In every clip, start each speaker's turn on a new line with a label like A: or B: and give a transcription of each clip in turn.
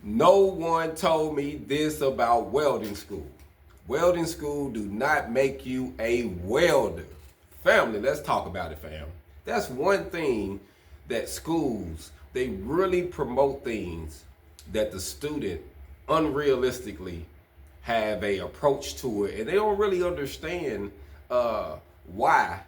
A: No one told me this about welding school. Welding school do not make you a welder. Family, let's talk about it, fam. That's one thing that schools, they really promote things that the student unrealistically have a approach to it, and they don't really understand why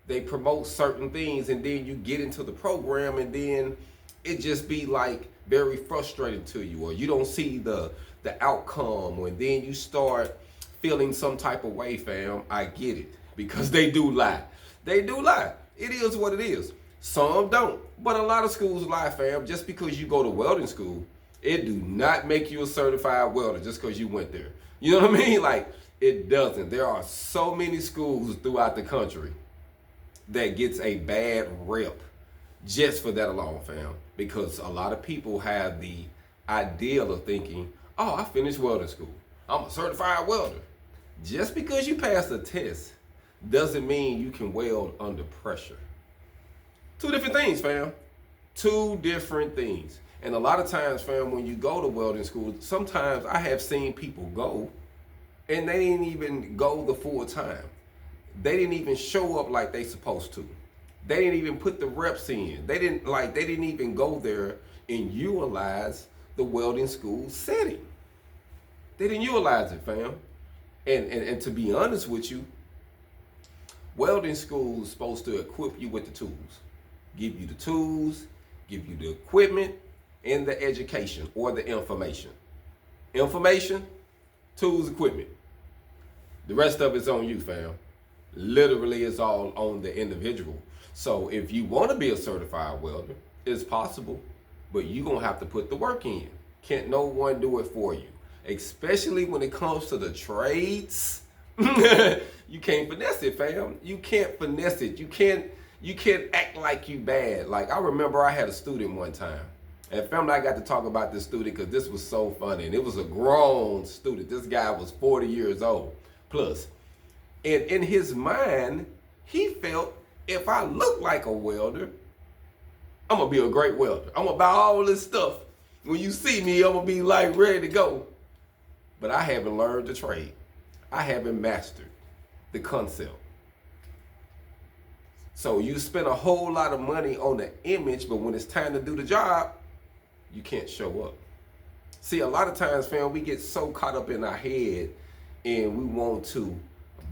A: they promote certain things, and then you get into the program and then it just be like very frustrating to you, or you don't see the outcome, and then you start feeling some type of way, fam. I get it, because they do lie. They do lie. It is what it is. Some don't, but a lot of schools lie, fam. Just because you go to welding school, it do not make you a certified welder just because you went there. You know what I mean? Like, it doesn't. There are so many schools throughout the country that gets a bad rep just for that alone, fam. Because a lot of people have the ideal of thinking, oh, I finished welding school, I'm a certified welder. Just because you pass a test doesn't mean you can weld under pressure. Two different things, fam. Two different things. And a lot of times, fam, when you go to welding school, sometimes I have seen people go and they didn't even go the full time. They didn't even show up like they supposed to. They didn't even put the reps in. They didn't even go there and utilize the welding school setting. They didn't utilize it, fam. And to be honest with you, welding school is supposed to equip you with the tools. Give you the tools, give you the equipment, and the education or the information. Information, tools, equipment. The rest of it's on you, fam. Literally, it's all on the individual. So if you want to be a certified welder, it's possible, but you're going to have to put the work in. Can't no one do it for you. Especially when it comes to the trades. You can't finesse it, fam. You can't finesse it. You can't act like you bad. Like, I remember I had a student one time. And family, I got to talk about this student because this was so funny. And it was a grown student. This guy was 40 years old plus. And in his mind, he felt, if I look like a welder, I'm going to be a great welder. I'm going to buy all this stuff. When you see me, I'm going to be like ready to go. But I haven't learned the trade. I haven't mastered the concept. So you spend a whole lot of money on the image, but when it's time to do the job, you can't show up. See, a lot of times, fam, we get so caught up in our head and we want to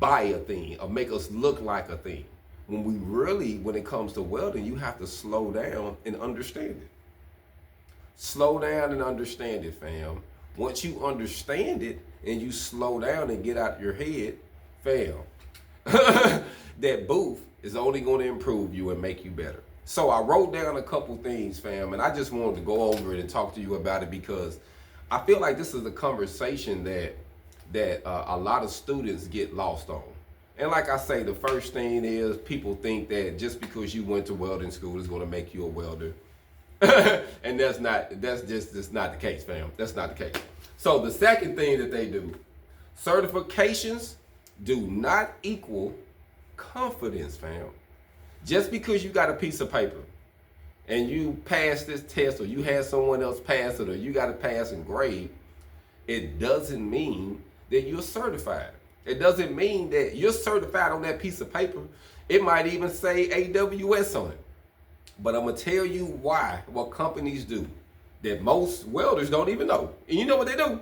A: buy a thing or make us look like a thing. When it comes to welding, you have to slow down and understand it. Slow down and understand it, fam. Once you understand it and you slow down and get out your head, fam, that booth is only going to improve you and make you better. So I wrote down a couple things, fam, and I just wanted to go over it and talk to you about it because I feel like this is a conversation that a lot of students get lost on. And like I say, the first thing is people think that just because you went to welding school is going to make you a welder. And that's not the case, fam. That's not the case. So the second thing that they do, certifications do not equal confidence, fam. Just because you got a piece of paper and you passed this test, or you had someone else pass it, or you got a passing grade, it doesn't mean that you're certified. It doesn't mean that you're certified on that piece of paper. It might even say AWS on it. But I'm going to tell you what companies do that most welders don't even know. And you know what they do?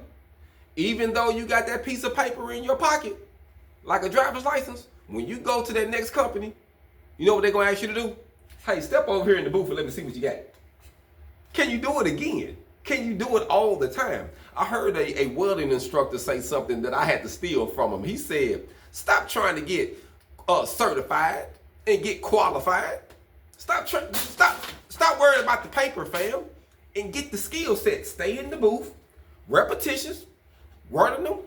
A: Even though you got that piece of paper in your pocket, like a driver's license, when you go to that next company, you know what they're going to ask you to do? Hey, step over here in the booth and let me see what you got. Can you do it again? Can you do it all the time? I heard a welding instructor say something that I had to steal from him. He said, stop trying to get certified and get qualified. Stop worrying about the paper, fam, and get the skill set. Stay in the booth, repetitions, running them,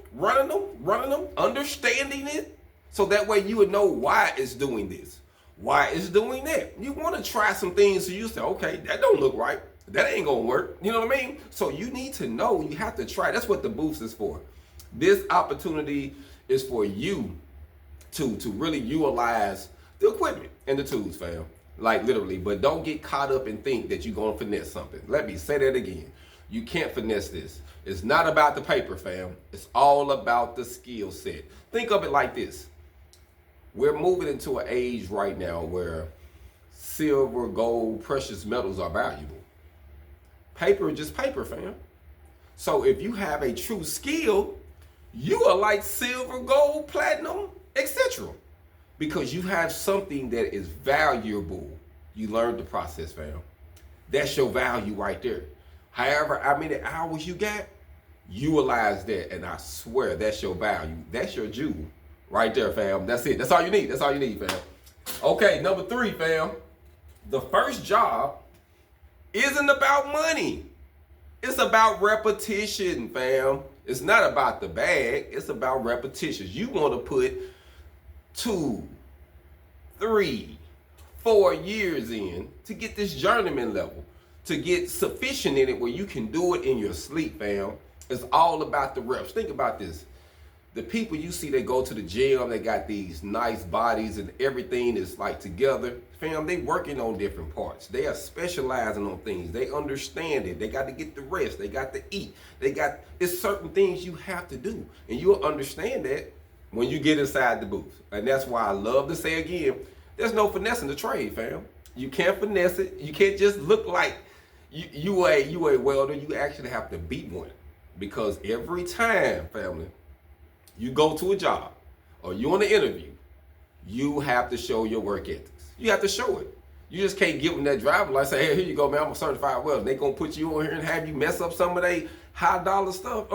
A: understanding it, so that way you would know why it's doing this, why it's doing that. You want to try some things so you say, okay, that don't look right. That ain't gonna work. You know what I mean? So you need to know, you have to try. That's what the booth is for. This opportunity is for you to really utilize the equipment and the tools, fam. Like literally, but don't get caught up and think that you're gonna finesse something. Let me say that again. You can't finesse this. It's not about the paper, fam. It's all about the skill set. Think of it like this. We're moving into an age right now where silver, gold, precious metals are valuable. Paper is just paper, fam. So if you have a true skill, you are like silver, gold, platinum, etc. Because you have something that is valuable. You learned the process, fam. That's your value right there. However, how many hours you got, utilize that, and I swear that's your value. That's your jewel right there, fam. That's it. That's all you need. That's all you need, fam. Okay, number 3, fam. The first job isn't about money. It's about repetition, fam. It's not about the bag. It's about repetitions. You want to put 2, 3, 4 years in to get this journeyman level, to get sufficient in it where you can do it in your sleep, fam. It's all about the reps. Think about this. The people you see that go to the gym, they got these nice bodies and everything is like together. Fam, they working on different parts. They are specializing on things. They understand it. They got to get the rest. They got to eat. It's certain things you have to do. And you'll understand that when you get inside the booth. And that's why I love to say again, there's no finessing the trade, fam. You can't finesse it. You can't just look like you a welder. You actually have to be one. Because every time, family, you go to a job or you on an interview, you have to show your work ethics. You have to show it. You just can't give them that driver license. Say, hey, here you go, man. I'm a certified welder. They gonna put you on here and have you mess up some of their high dollar stuff.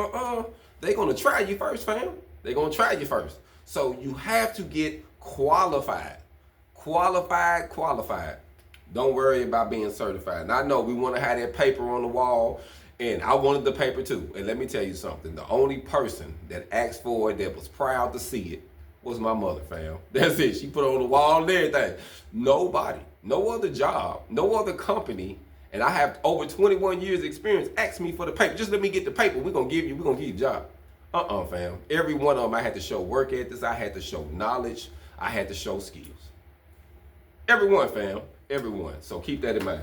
A: They gonna try you first, fam. They gonna try you first. So you have to get qualified. Qualified. Don't worry about being certified. And I know we want to have that paper on the wall. And I wanted the paper too. And let me tell you something. The only person that asked for it, that was proud to see it, was my mother, fam. That's it. She put it on the wall and everything. Nobody, no other job, no other company, and I have over 21 years experience, asked me for the paper. Just let me get the paper. We're going to give you the job. Fam. Every one of them, I had to show work ethics. I had to show knowledge. I had to show skills. Everyone, fam. Everyone. So keep that in mind.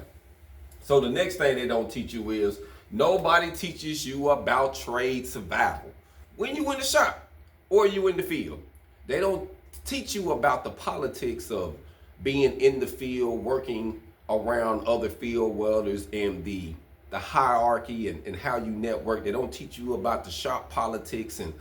A: So the next thing they don't teach you is, nobody teaches you about trade survival. When you in the shop or you in the field, they don't teach you about the politics of being in the field, working around other field welders and the hierarchy and how you network. They don't teach you about the shop politics and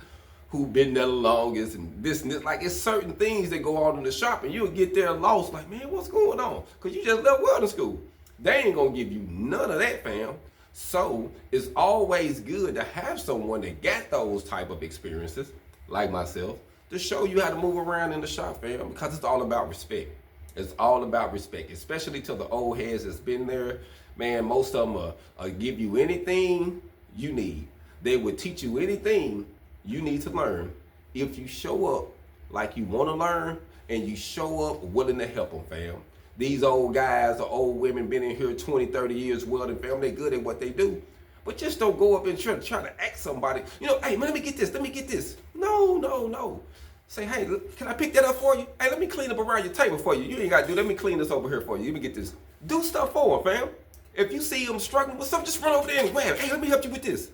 A: who been there the longest and this and this. Like, it's certain things that go on in the shop and you'll get there lost like, man, what's going on? Because you just left welding school. They ain't going to give you none of that, fam. So it's always good to have someone that got those type of experiences, like myself, to show you how to move around in the shop, fam, because it's all about respect. It's all about respect, especially to the old heads that's been there. Man, most of them will give you anything you need. They would teach you anything you need to learn if you show up like you want to learn and you show up willing to help them, fam. These old guys or old women been in here 20, 30 years welding, fam. They good at what they do. But just don't go up and try to ask somebody, hey, man, let me get this. No. Say, hey, can I pick that up for you? Hey, let me clean up around your table for you. You ain't got to do, let me clean this over here for you. Let me get this. Do stuff for them, fam. If you see them struggling with something, just run over there and grab it. Hey, let me help you with this.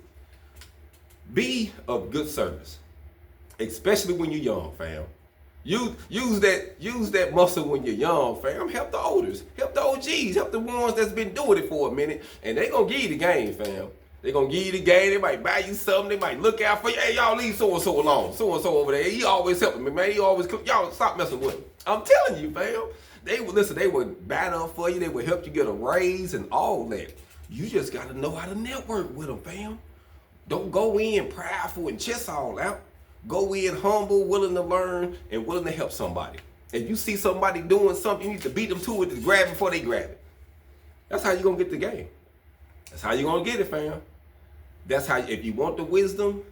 A: Be of good service, especially when you're young, fam. Use that muscle when you're young, fam. Help the olders, help the OGs, help the ones that's been doing it for a minute, and they gonna give you the game, fam. They gonna give you the game. They might buy you something. They might look out for you. Hey, y'all leave so and so alone. So and so over there. He always helping me, man. He always y'all stop messing with him. I'm telling you, fam. They would listen. They would bat up for you. They would help you get a raise and all that. You just gotta know how to network with them, fam. Don't go in prideful and chest all out. Go in humble, willing to learn, and willing to help somebody. If you see somebody doing something, you need to beat them to it to grab it before they grab it. That's how you're going to get the game. That's how you're going to get it, fam. That's how, if you want the wisdom,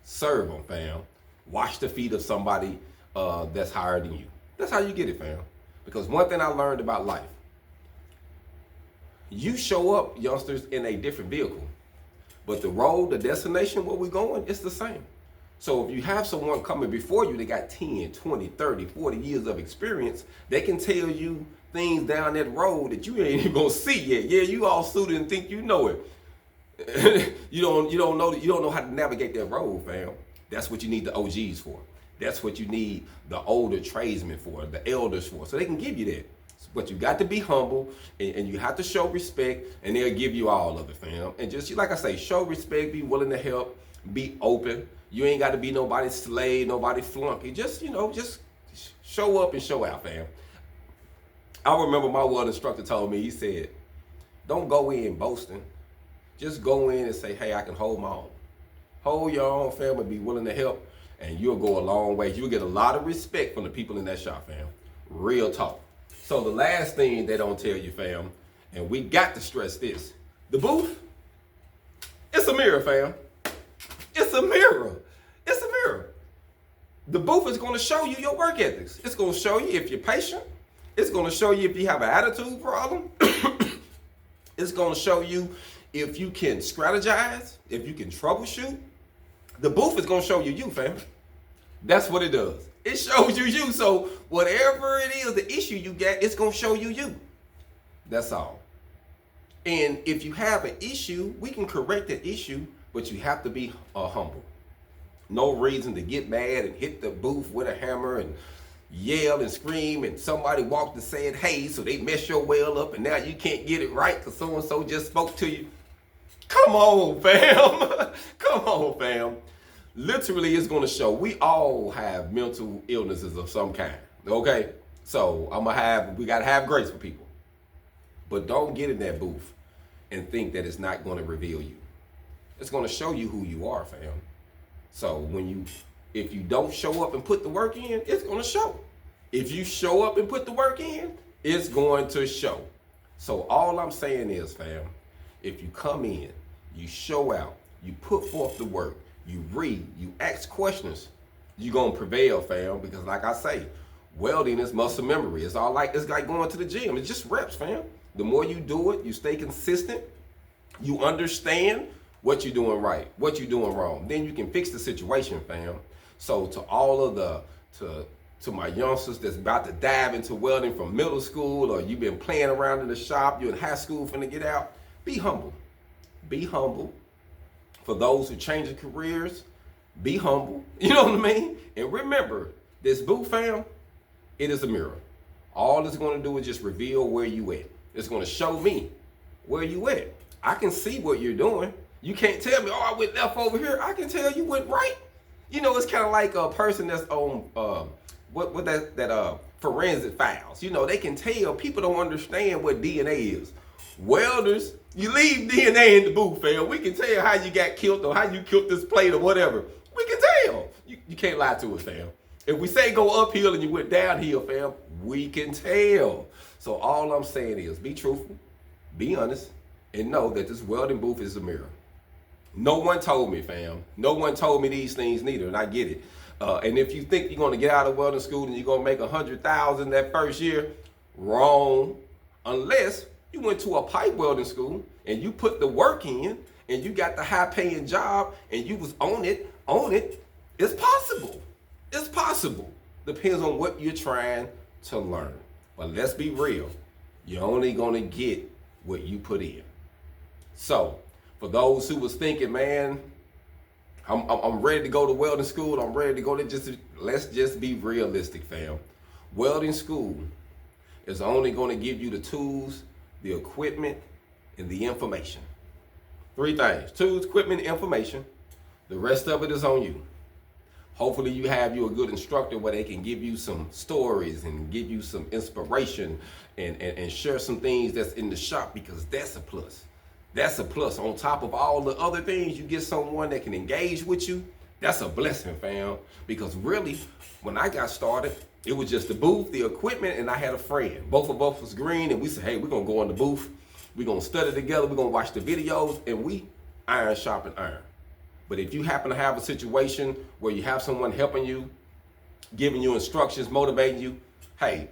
A: serve them, fam. Wash the feet of somebody that's higher than you. That's how you get it, fam. Because one thing I learned about life, you show up, youngsters, in a different vehicle. But the road, the destination, where we're going, it's the same. So if you have someone coming before you, they got 10, 20, 30, 40 years of experience, they can tell you things down that road that you ain't even gonna see yet. Yeah, you all suited and think you know it. you don't know how to navigate that road, fam. That's what you need the OGs for. That's what you need the older tradesmen for, the elders for, so they can give you that. But you got to be humble, and you have to show respect, and they'll give you all of it, fam. And just like I say, show respect, be willing to help, be open. You ain't got to be nobody's slave, nobody flunky. Just show up and show out, fam. I remember my welding instructor told me, he said, don't go in boasting. Just go in and say, hey, I can hold my own. Hold your own, fam, and be willing to help, and you'll go a long way. You'll get a lot of respect from the people in that shop, fam. Real talk. So the last thing they don't tell you, fam, and we got to stress this, the booth, it's a mirror, fam. It's a mirror. It's a mirror. The booth is going to show you your work ethics. It's going to show you if you're patient. It's going to show you if you have an attitude problem. It's going to show you if you can strategize, if you can troubleshoot. The booth is going to show you you, fam. That's what it does. It shows you you. So whatever it is, the issue you got, it's going to show you you. That's all. And if you have an issue, we can correct that issue, but you have to be humble. No reason to get mad and hit the booth with a hammer and yell and scream, and somebody walked and said, hey, so they mess your well up, and now you can't get it right because so-and-so just spoke to you. Come on, fam. Come on, fam. Literally, it's going to show we all have mental illnesses of some kind, okay? So we got to have grace for people. But don't get in that booth and think that it's not going to reveal you. It's going to show you who you are, fam. So if you don't show up and put the work in, it's going to show. If you show up and put the work in, it's going to show. So all I'm saying is, fam, if you come in, you show out, you put forth the work, you read, you ask questions, you're going to prevail, fam. Because like I say, welding is muscle memory. It's like going to the gym. It's just reps, fam. The more you do it, you stay consistent, you understand what you're doing right, what you're doing wrong. Then you can fix the situation, fam. So to all of to my youngsters that's about to dive into welding from middle school, or you've been playing around in the shop, you're in high school finna get out, be humble. Be humble. For those who changing careers, be humble. You know what I mean? And remember, this booth, fam, it is a mirror. All it's gonna do is just reveal where you at. It's gonna show me where you at. I can see what you're doing. You can't tell me, oh, I went left over here. I can tell you went right. You know, it's kind of like a person that's on forensic files. You know, they can tell. People don't understand what DNA is. Welders, you leave DNA in the booth, fam. We can tell how you got killed or how you killed this plate or whatever. We can tell. You can't lie to us, fam. If we say go uphill and you went downhill, fam, we can tell. So all I'm saying is be truthful, be honest, and know that this welding booth is a mirror. No one told me, fam. No one told me these things neither, and I get it. And if you think you're going to get out of welding school and you're going to make $100,000 that first year, wrong. Unless you went to a pipe welding school and you put the work in and you got the high-paying job and you was on it. It's possible. It's possible. Depends on what you're trying to learn. But let's be real. You're only going to get what you put in. So, for those who was thinking, man, I'm ready to go to welding school. I'm ready to go to let's just be realistic, fam. Welding school is only going to give you the tools, the equipment, and the information. 3 things: tools, equipment, information. The rest of it is on you. Hopefully you have you a good instructor where they can give you some stories and give you some inspiration and share some things that's in the shop, because that's a plus. That's a plus. On top of all the other things, you get someone that can engage with you. That's a blessing, fam. Because really, when I got started, it was just the booth, the equipment, and I had a friend. Both of us was green, and we said, hey, we're going to go in the booth. We're going to study together. We're going to watch the videos, and we iron sharpen iron. But if you happen to have a situation where you have someone helping you, giving you instructions, motivating you, hey,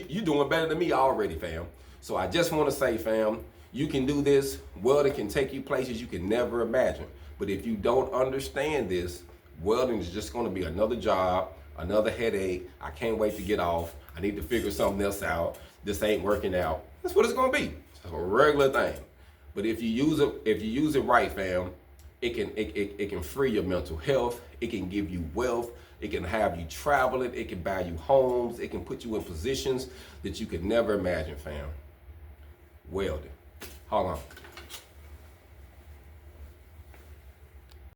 A: you're doing better than me already, fam. So I just want to say, fam, you can do this. Welding can take you places you can never imagine. But if you don't understand this, welding is just going to be another job, another headache. I can't wait to get off. I need to figure something else out. This ain't working out. That's what it's going to be. It's a regular thing. But if you use it right, fam, it can free your mental health. It can give you wealth. It can have you traveling. It can buy you homes. It can put you in positions that you could never imagine, fam. Welding. Hold on.